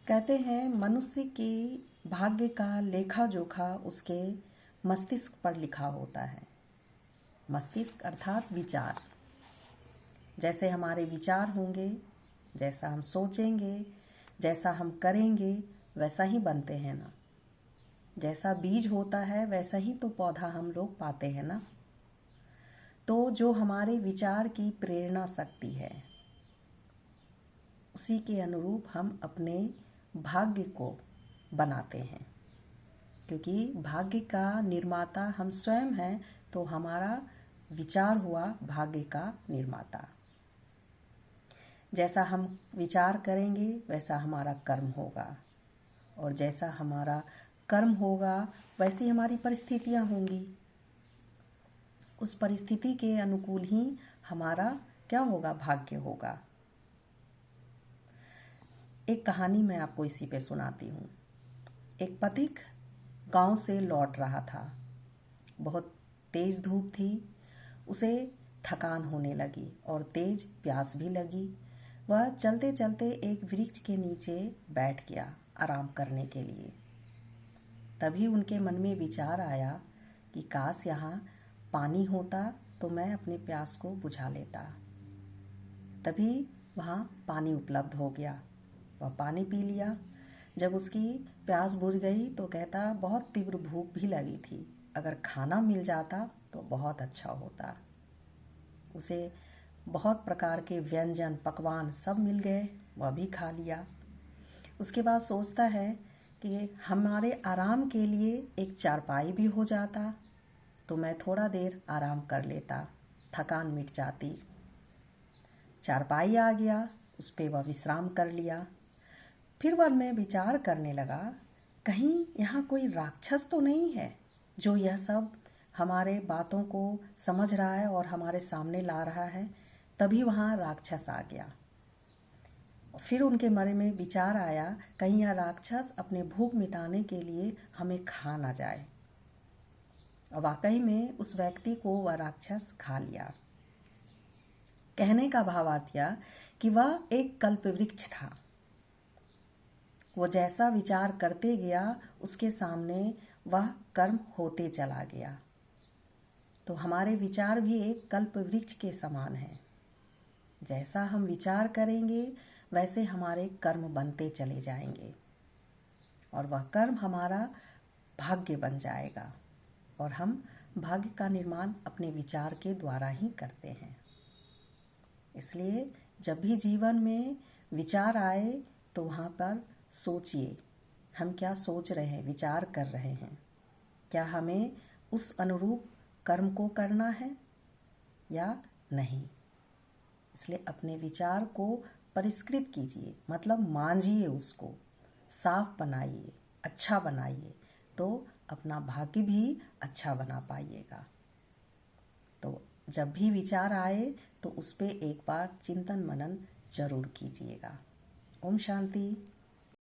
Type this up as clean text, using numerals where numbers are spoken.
कहते हैं मनुष्य की भाग्य का लेखा जोखा उसके मस्तिष्क पर लिखा होता है। मस्तिष्क अर्थात विचार। जैसे हमारे विचार होंगे, जैसा हम सोचेंगे, जैसा हम करेंगे, वैसा ही बनते हैं ना। जैसा बीज होता है वैसा ही तो पौधा हम लोग पाते हैं ना। तो जो हमारे विचार की प्रेरणा शक्ति है, उसी के अनुरूप हम अपने भाग्य को बनाते हैं। क्योंकि भाग्य का निर्माता हम स्वयं हैं, तो हमारा विचार हुआ भाग्य का निर्माता। जैसा हम विचार करेंगे वैसा हमारा कर्म होगा, और जैसा हमारा कर्म होगा वैसी हमारी परिस्थितियां होंगी। उस परिस्थिति के अनुकूल ही हमारा क्या होगा, भाग्य होगा। एक कहानी मैं आपको इसी पे सुनाती हूँ। एक पथिक गांव से लौट रहा था। बहुत तेज धूप थी, उसे थकान होने लगी और तेज प्यास भी लगी। वह चलते चलते एक वृक्ष के नीचे बैठ गया आराम करने के लिए। तभी उनके मन में विचार आया कि काश यहाँ पानी होता तो मैं अपने प्यास को बुझा लेता। तभी वहाँ पानी उपलब्ध हो गया। वह पानी पी लिया। जब उसकी प्यास बुझ गई तो कहता, बहुत तीव्र भूख भी लगी थी, अगर खाना मिल जाता तो बहुत अच्छा होता। उसे बहुत प्रकार के व्यंजन पकवान सब मिल गए, वह भी खा लिया। उसके बाद सोचता है कि हमारे आराम के लिए एक चारपाई भी हो जाता तो मैं थोड़ा देर आराम कर लेता, थकान मिट जाती। चारपाई आ गया, उस पर वह विश्राम कर लिया। फिर वह में विचार करने लगा, कहीं यहाँ कोई राक्षस तो नहीं है जो यह सब हमारे बातों को समझ रहा है और हमारे सामने ला रहा है। तभी वहाँ राक्षस आ गया। फिर उनके मन में विचार आया, कहीं यह राक्षस अपने भूख मिटाने के लिए हमें खा ना जाए। वाकई में उस व्यक्ति को वह राक्षस खा लिया। कहने का भावार्थ यह कि वह एक कल्पवृक्ष था। वो जैसा विचार करते गया उसके सामने वह कर्म होते चला गया। तो हमारे विचार भी एक कल्पवृक्ष के समान है। जैसा हम विचार करेंगे वैसे हमारे कर्म बनते चले जाएंगे, और वह कर्म हमारा भाग्य बन जाएगा। और हम भाग्य का निर्माण अपने विचार के द्वारा ही करते हैं। इसलिए जब भी जीवन में विचार आए तो वहाँ पर सोचिए, हम क्या सोच रहे हैं, विचार कर रहे हैं, क्या हमें उस अनुरूप कर्म को करना है या नहीं। इसलिए अपने विचार को परिष्कृत कीजिए, मतलब मांझिए, उसको साफ बनाइए, अच्छा बनाइए, तो अपना भाग्य भी अच्छा बना पाइएगा। तो जब भी विचार आए तो उस पर एक बार चिंतन मनन जरूर कीजिएगा। ओम शांति।